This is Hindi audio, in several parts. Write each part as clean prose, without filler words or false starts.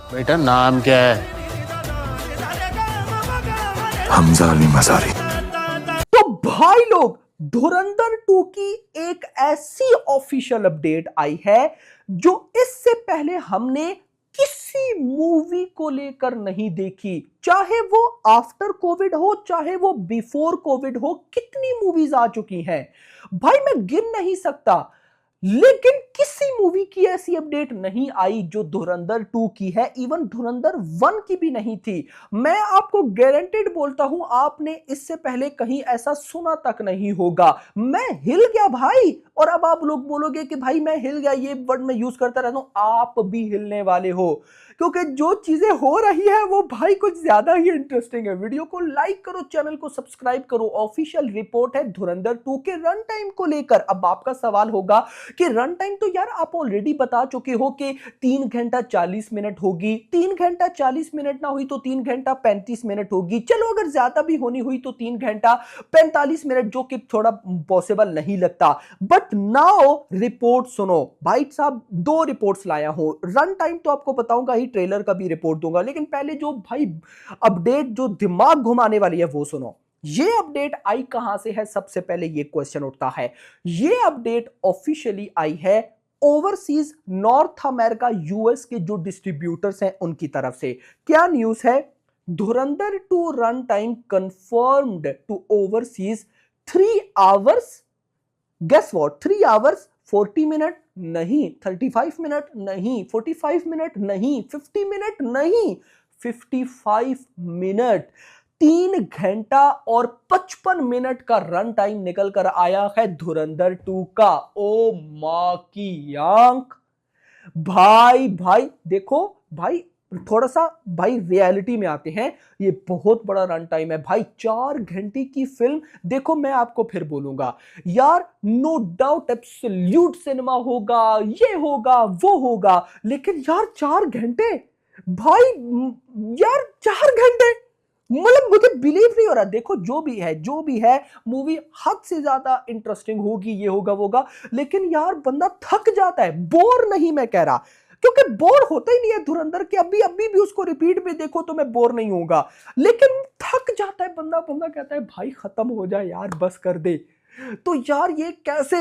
बेटा नाम क्या है? हमजा अली मजारी। तो भाई लोग, धुरंधर 2 की एक ऐसी ऑफिशियल अपडेट आई है जो इससे पहले हमने किसी मूवी को लेकर नहीं देखी। चाहे वो आफ्टर कोविड हो, चाहे वो बिफोर कोविड हो, कितनी मूवीज आ चुकी हैं भाई, मैं गिन नहीं सकता। लेकिन किसी मूवी की ऐसी अपडेट नहीं आई जो धुरंधर 2 की है, इवन धुरंधर 1 की भी नहीं थी। मैं आपको गारंटेड बोलता हूं, आपने इससे पहले कहीं ऐसा सुना तक नहीं होगा। मैं हिल गया भाई। और अब आप लोग बोलोगे कि भाई मैं हिल गया, ये वर्ड मैं यूज करता रहता हूं, आप भी हिलने वाले हो, क्योंकि जो चीजें हो रही है वो भाई कुछ ज्यादा ही इंटरेस्टिंग है। वीडियो को लाइक करो, चैनल को सब्सक्राइब करो। ऑफिशियल रिपोर्ट है धुरंधर 2 के रन टाइम को लेकर। अब आपका सवाल होगा कि रन टाइम तो यार आप ऑलरेडी बता चुके हो कि 3 घंटा 40 मिनट होगी। 3 घंटा 40 मिनट ना हुई तो 3 घंटा 35 मिनट होगी। चलो अगर ज्यादा भी होनी हुई तो 3 घंटा 45 मिनट, जो कि थोड़ा पॉसिबल नहीं लगता। बट नाउ रिपोर्ट सुनो भाई साहब, 2 रिपोर्ट्स लाया हूं। रन टाइम तो आपको बताऊंगा ही, ट्रेलर का भी रिपोर्ट दूंगा, लेकिन पहले जो भाई अपडेट जो दिमाग घुमाने वाली है वो सुनो। ये अपडेट आई कहां से है, सबसे पहले ये क्वेश्चन उठता है। ये अपडेट ऑफिशियली आई है ओवरसीज नॉर्थ अमेरिका यूएस के जो डिस्ट्रीब्यूटर्स हैं उनकी तरफ से। क्या न्यूज है? Dhurandhar 2 run time confirmed to overseas 3 hours. Guess what? 3 hours 40 minute नहीं, 35 मिनट नहीं, 45 मिनट नहीं, 50 मिनट नहीं, 55 मिनट। 3 घंटा और 55 मिनट का रन टाइम निकल कर आया है धुरंधर 2 का। ओ मां की आंख। भाई भाई देखो भाई, थोड़ा सा भाई रियलिटी में आते हैं। ये बहुत बड़ा रन टाइम है भाई, 4 घंटे की फिल्म। देखो मैं आपको फिर बोलूंगा यार, नो डाउट एब्सोल्यूट सिनेमा होगा, ये होगा वो होगा, लेकिन यार 4 घंटे भाई, यार 4 घंटे, मतलब मुझे बिलीव नहीं हो रहा। देखो जो भी है जो भी है, मूवी हद से ज्यादा इंटरेस्टिंग होगी, ये होगा वो होगा, लेकिन यार बंदा थक जाता है। बोर नहीं मैं कह रहा, क्योंकि बोर होता ही नहीं है धुरंधर के। अभी अभी भी उसको रिपीट में देखो तो मैं बोर नहीं होऊंगा, लेकिन थक जाता है बंदा। बंदा कहता है भाई खत्म हो जाए यार, बस कर दे। तो यार ये कैसे?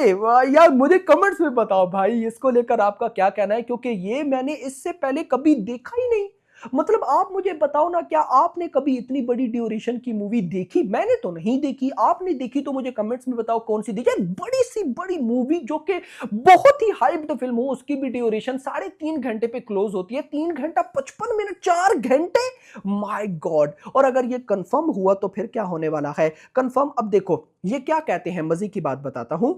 यार मुझे कमेंट्स में बताओ भाई, इसको लेकर आपका क्या कहना है, क्योंकि ये मैंने इससे पहले कभी देखा ही नहीं। मतलब आप मुझे बताओ ना, क्या आपने कभी इतनी बड़ी ड्यूरेशन की मूवी देखी? मैंने तो नहीं देखी। आपने देखी तो मुझे कमेंट्स में बताओ कौन सी देखी। यार बड़ी सी बड़ी मूवी जो कि बहुत ही हाइप्ड फिल्म हो, उसकी भी ड्यूरेशन 3.5 घंटे पे क्लोज होती है। 3 घंटा 55 मिनट, 4 घंटे, माय गॉड। और अगर ये कंफर्म हुआ तो फिर क्या होने वाला है कंफर्म? अब देखो ये क्या कहते हैं, मजे की बात बताता हूं।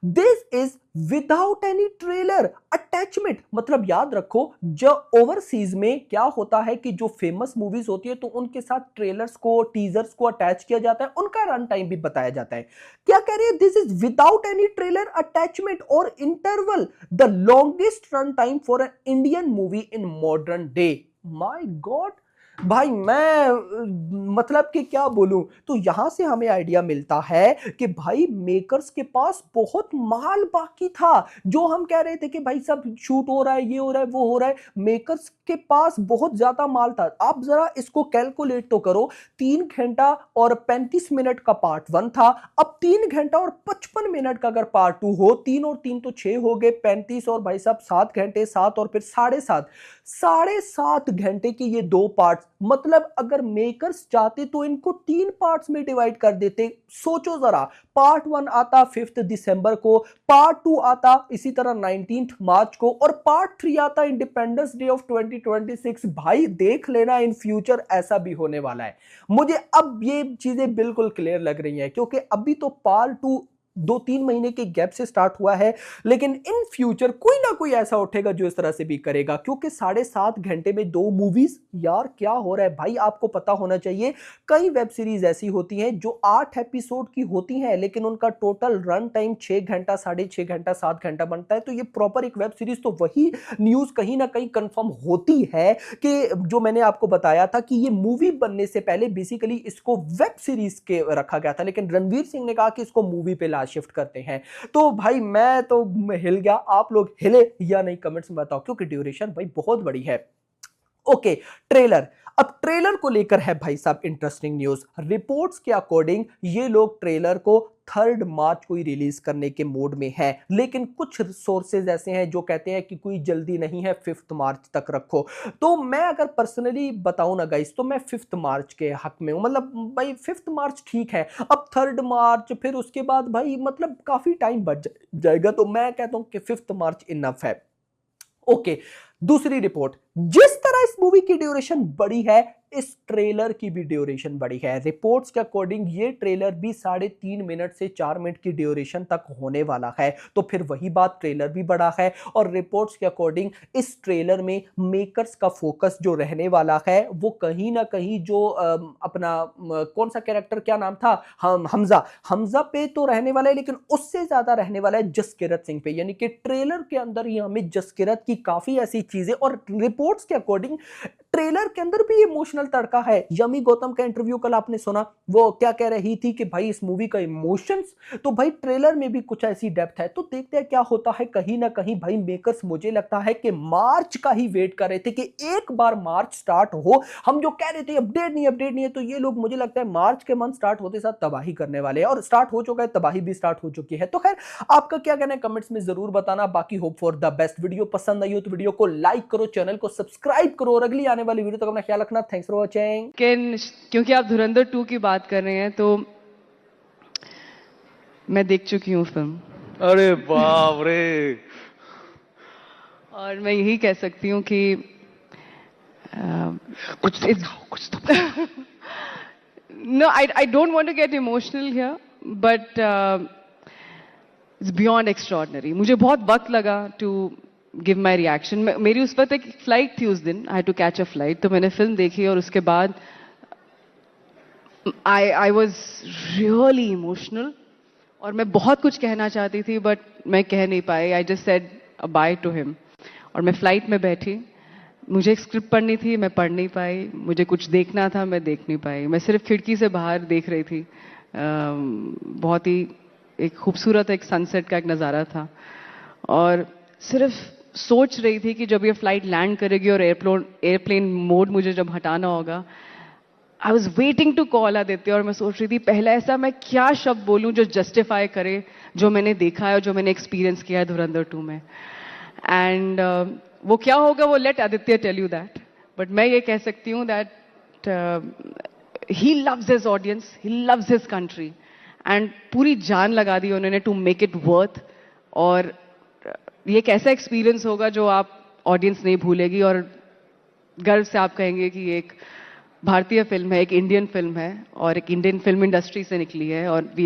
This is without any trailer attachment. मतलब याद रखो, जो ओवरसीज में क्या होता है कि जो फेमस मूवीज होती है तो उनके साथ ट्रेलर्स को, टीजर्स को अटैच किया जाता है, उनका रन टाइम भी बताया जाता है। क्या कह रहे हैं? This is without any trailer attachment और interval, the longest run time for an Indian movie in modern day. My god भाई, मैं मतलब कि क्या बोलूं। तो यहां से हमें आइडिया मिलता है कि भाई मेकर्स के पास बहुत माल बाकी था। जो हम कह रहे थे कि भाई सब शूट हो रहा है, ये हो रहा है वो हो रहा है, मेकर्स के पास बहुत ज्यादा माल था। आप जरा इसको कैलकुलेट तो करो। 3 घंटा और 35 मिनट का पार्ट 1 था, अब 3 घंटा और 55 मिनट का अगर पार्ट 2 हो, 3 और 3 तो 6 हो गए, 35 और भाई साहब 7 घंटे, 7 और फिर 7.5, 7.5 घंटे के ये 2 पार्ट। मतलब अगर मेकर्स चाहते तो इनको 3 पार्ट्स में डिवाइड कर देते। सोचो जरा, पार्ट 1 आता 5 दिसंबर को, पार्ट 2 आता इसी तरह 19 मार्च को, और पार्ट 3 आता इंडिपेंडेंस डे ऑफ 2026। भाई देख लेना, इन फ्यूचर ऐसा भी होने वाला है। मुझे अब ये चीजें बिल्कुल क्लियर लग रही हैं, क्योंकि अभी तो पार्ट 2 2-3 महीने के गैप से स्टार्ट हुआ है, लेकिन इन फ्यूचर कोई ना कोई ऐसा उठेगा जो इस तरह से भी करेगा। क्योंकि 7.5 घंटे में 2 मूवीज, यार क्या हो रहा है भाई? आपको पता होना चाहिए, कई वेब सीरीज ऐसी होती हैं जो 8 एपिसोड की होती हैं, लेकिन उनका टोटल रन टाइम 6 घंटा, 6.5 घंटा, 7 घंटा बनता है। तो ये प्रॉपर एक वेब सीरीज। तो वही न्यूज कहीं ना कहीं कंफर्म होती है कि जो मैंने आपको बताया था कि ये मूवी बनने से पहले बेसिकली इसको वेब सीरीज के रखा गया था, लेकिन रणवीर सिंह ने कहा कि इसको मूवी पे शिफ्ट करते हैं। तो भाई मैं तो हिल गया। आप लोग हिले या नहीं? कमेंट्स में बताओ, क्योंकि ड्यूरेशन भाई बहुत बड़ी है। Okay, trailer. अब ट्रेलर को लेकर है भाई साहब इंटरेस्टिंग न्यूज। रिपोर्ट्स के अकॉर्डिंग ये लोग ट्रेलर को 3 मार्च को ही रिलीज करने के मोड में है, लेकिन कुछ सोर्सेज ऐसे हैं जो कहते हैं कि कोई जल्दी नहीं है, 5 मार्च तक रखो। तो मैं अगर पर्सनली बताऊं ना गाइस, तो मैं 5 मार्च के हक में हूं। मतलब भाई 5 मार्च ठीक है, अब 3 मार्च फिर उसके बाद भाई मतलब काफी टाइम बच जाएगा, तो मैं कहता हूं कि 5 मार्च इनफ है। ओके, दूसरी रिपोर्ट, जिस तरह इस मूवी की ड्यूरेशन बड़ी है, इस ट्रेलर की भी ड्यूरेशन बड़ी है। रिपोर्ट्स के अकॉर्डिंग ये ट्रेलर भी 3.5 मिनट से 4 मिनट की ड्यूरेशन तक होने वाला है, तो फिर वही बात, ट्रेलर भी बड़ा है। और रिपोर्ट्स के अकॉर्डिंग इस ट्रेलर में मेकर्स का फोकस जो रहने वाला है वो कहीं ना कहीं जो अपना कौन सा कैरेक्टर, क्या नाम था, हमजा पे तो रहने वाला है, लेकिन उससे ज्यादा रहने वाला है जसकीरत सिंह पे। यानी कि ट्रेलर के अंदर ही हमें जसकीरत की काफी ऐसी चीजें, और रिपोर्ट्स के अकॉर्डिंग ट्रेलर के अंदर भी इमोशनल तड़का है। यमी गौतम का इंटरव्यू कल आपने सुना, वो क्या कह रही थी कि भाई इस मूवी का इमोशंस, तो भाई ट्रेलर में भी कुछ ऐसी डेप्थ है। तो देखते हैं क्या होता है। कहीं ना कहीं भाई मेकर्स मुझे लगता है कि मार्च का ही वेट कर रहे थे कि एक बार मार्च स्टार्ट हो। हम जो कह रहे थे अपडेट नहीं है, तो ये लोग मुझे लगता है मार्च के मंथ स्टार्ट होते साथ तबाही करने वाले हैं, और स्टार्ट हो चुका है, तबाही भी स्टार्ट हो चुकी है। तो खैर, आपका क्या कहना है कमेंट्स में जरूर बताना। बाकी hope for the best. Video पसंद आई हो तो वीडियो को लाइक करो, चैनल को सब्सक्राइब करो, और अगली आने वाली वीडियो तक अपना ख्याल रखना। Thanks for watching. क्योंकि आप धुरंधर 2 की बात कर रहे हैं, तो मैं देख चुकी हूँ फिल्म, अरे बाप रे। और मैं यही कह सकती हूँ कि कुछ तो no, I don't want to get emotional here, but it's beyond extraordinary. मुझे बहुत वक्त लगा to give my reaction. मेरी उस वक्त एक फ्लाइट थी उस दिन, I had to catch a flight, तो मैंने फिल्म देखी और उसके बाद I was really emotional, और मैं बहुत कुछ कहना चाहती थी बट मैं कह नहीं पाई. I just said bye to him. और मैं फ्लाइट में बैठी, मुझे एक स्क्रिप्ट पढ़नी थी, मैं पढ़ नहीं पाई, मुझे कुछ देखना था, मैं देख नहीं पाई, मैं सिर्फ खिड़की से बाहर देख रही थी. बहुत ही एक खूबसूरत एक सनसेट का एक नज़ारा था, और सिर्फ सोच रही थी कि जब ये फ्लाइट लैंड करेगी और एयरप्लेन मोड मुझे जब हटाना होगा, I was waiting to call Aditya, और मैं सोच रही थी पहला ऐसा मैं क्या शब्द बोलूं जो जस्टिफाई करे जो मैंने देखा है और जो मैंने एक्सपीरियंस किया है धुरंधर 2 में. एंड वो क्या होगा वो let Aditya tell you that, but मैं ये कह सकती हूँ that he loves his audience, he loves his country, and पूरी जान लगा दी उन्होंने टू मेक इट वर्थ. और ये एक ऐसा एक्सपीरियंस होगा जो आप ऑडियंस नहीं भूलेगी, और गर्व से आप कहेंगे कि एक भारतीय फिल्म है, एक इंडियन फिल्म है, और एक इंडियन फिल्म इंडस्ट्री से निकली है. और